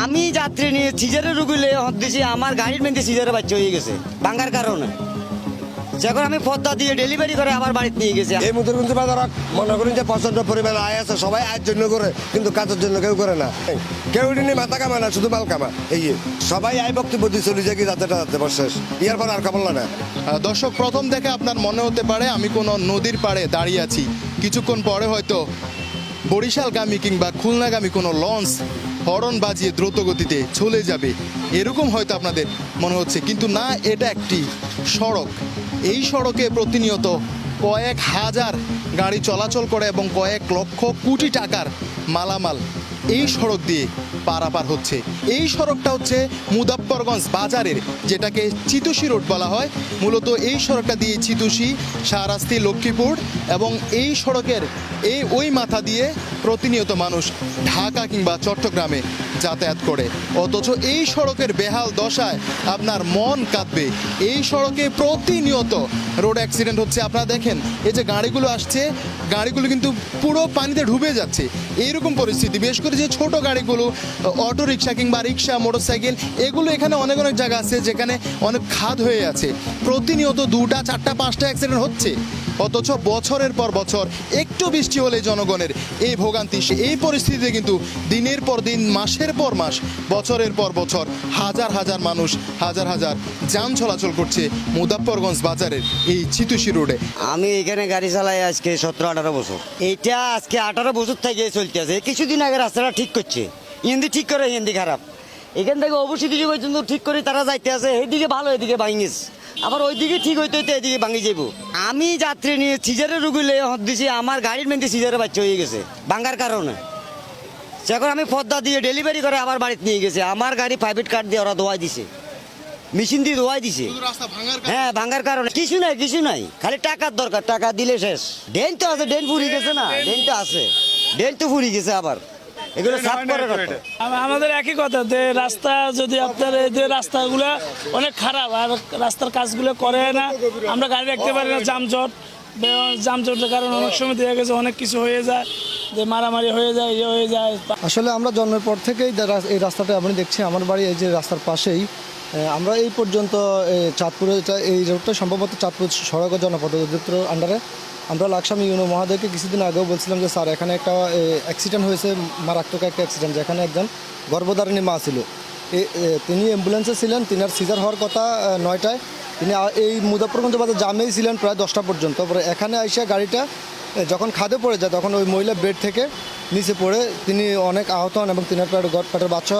আমি যাত্রী নিয়ে সিজারে রুগীলে দিছি, আমার গাড়ির মধ্যে সিজারে বাচ্চা হয়ে গেছে ভাঙ্গার কারণে। যখন আমি পদ্মা দিয়ে ডেলিভারি করে আবার বাড়িতে নিয়ে গেছে। এই মুদিরগঞ্জ বাজার মনে করেন যে প্রচন্ড পরিমাণ আয় আছে, সবাই আয়ের জন্য করে, কিন্তু কাজের জন্য কেউ করে না। কেউ নিয়ে মাথা কামা না, শুধু মাল কামা। এই সবাই আয় বক্তব্য দিয়ে চলে যায় কি যাত্রাটা যাতে শেষ, ইয়ার পর আর কামলা না। দর্শক, প্রথম দেখে আপনার মনে হতে পারে আমি কোনো নদীর পাড়ে দাঁড়িয়ে আছি, কিছুক্ষণ পরে হয়তো বরিশালগামী কিংবা খুলনাগামী কোনো লঞ্চ হর্ন বাজিয়ে দ্রুত গতিতে চলে যাবে, এরকম হয়তো আপনাদের মনে হচ্ছে, কিন্তু না, এটা একটি সড়ক। এই সড়কে প্রতিনিয়ত কয়েক হাজার গাড়ি চলাচল করে এবং কয়েক লক্ষ কোটি টাকার মালামাল এই সড়ক দিয়ে পারাপার হচ্ছে। এই সড়কটা হচ্ছে মুজাফফরগঞ্জ বাজারের, যেটাকে চিতোষী রোড বলা হয়। মূলত এই সড়কটা দিয়ে চিতোষী, শাহরাস্তি, লক্ষ্মীপুর এবং এই সড়কের ওই মাথা দিয়ে প্রতিনিয়ত মানুষ ঢাকা কিংবা চট্টগ্রামে যাতায়াত করে। অথচ এই সড়কের বেহাল দশায় আপনার মন কাঁদবে। এই সড়কে প্রতিনিয়ত রোড অ্যাক্সিডেন্ট হচ্ছে। আপনারা দেখেন, এই যে গাড়িগুলো আসছে, গাড়িগুলো কিন্তু পুরো পানিতে ডুবে যাচ্ছে। এইরকম পরিস্থিতি, বিশেষ করে যে ছোট গাড়িগুলো, অটো রিক্সা কিংবা রিক্সা, মোটরসাইকেল, এগুলো এখানে অনেক অনেক জায়গা আছে যেখানে অনেক খাদ হয়ে আছে। প্রতিনিয়ত 2টা, 4টা, 5টা অ্যাক্সিডেন্ট হচ্ছে। অথচ বছরের পর বছর একটু বৃষ্টি হলে জনগণের এই ভোগান্তি, এই পরিস্থিতিতে কিন্তু দিনের পর দিন, মাসের পর মাস, বছরের পর বছর হাজার হাজার মানুষ, হাজার হাজার যান চলাচল করছে মুজাফফরগঞ্জ বাজারের এই চিতোষী রোডে। আমি এখানে গাড়ি চালাই আজকে 17-18 বছর। এইটা আজকে 18 বছর থেকে চলতে আছে। কিছুদিন আগে রাস্তাটা ঠিক করছে, হিন্দি ঠিক করে, হিন্দি খারাপ। এখান থেকে অবশ্যই দিকে পর্যন্ত ঠিক করে তারা যাইতে আছে, এইদিকে ভালো, এদিকে ভাঙিস, আবার ওইদিকে ঠিক হইতে হইতে এদিকে ভাঙি যাব। আমি যাত্রী নিয়ে সিজারে রুগীলে দিছি, আমার গাড়ির মধ্যে সিজারে বাচ্চা হয়ে গেছে ভাঙ্গার কারণে। যখন আমি পদ্মা দিয়ে ডেলিভারি করে আবার বাড়িতে নিয়ে গেছে, আমার গাড়ি প্রাইভেট কার দিয়ে ওরা ধোয়াই দিছে, মেশিন দিয়ে ধোয়াই দিছে। হ্যাঁ, ভাঙ্গার কারণে কিছু নাই, খালি টাকার দরকার, টাকা দিলে শেষ। ড্রেন তো আছে, ড্রেন ফুরিয়ে গেছে না, ড্রেন তো আছে, ড্রেন তো ফুরিয়ে গেছে, আবার এগুলো সাফ করে রাখতে। আমাদের একই কথা, যে রাস্তা যদি আপনার এই যে রাস্তাগুলো অনেক খারাপ, আর রাস্তার কাজগুলো করে না, আমরা গাড়ি রাখতে পারি না, জামজটের কারণে অনেক সময় দেখা গেছে অনেক কিছু হয়ে যায়, যে মারামারি হয়ে যায়, ইয়ে হয়ে যায়। আসলে আমরা জন্মের পর থেকেই এই রাস্তাটা আমি দেখছি, আমার বাড়ি এই যে রাস্তার পাশেই। আমরা এই পর্যন্ত চাঁদপুরে, এই রোডটা সম্ভবত চাঁদপুর সড়ক ও জনপথ অধিদপ্তর আন্ডারে। আমরা লাকসাম ইউনো মহাদেবকে কিছুদিন আগেও বলছিলাম যে স্যার, এখানে একটা অ্যাক্সিডেন্ট হয়েছে, মারাত্মক একটা অ্যাক্সিডেন্ট, যেখানে একজন গর্ভধারিণী মা ছিল। তিনি অ্যাম্বুলেন্সে ছিলেন, তিনার সিজার হওয়ার কথা 9টায়, তিনি এই মুজাফফরগঞ্জ বাজার জামেই ছিলেন প্রায় 10টা পর্যন্ত। পরে এখানে আইসা গাড়িটা যখন খাদে পড়ে যায়, তখন ওই মহিলা বেড থেকে নিচে পড়ে তিনি অনেক আহত হন এবং তিনার পেটের বাচ্চা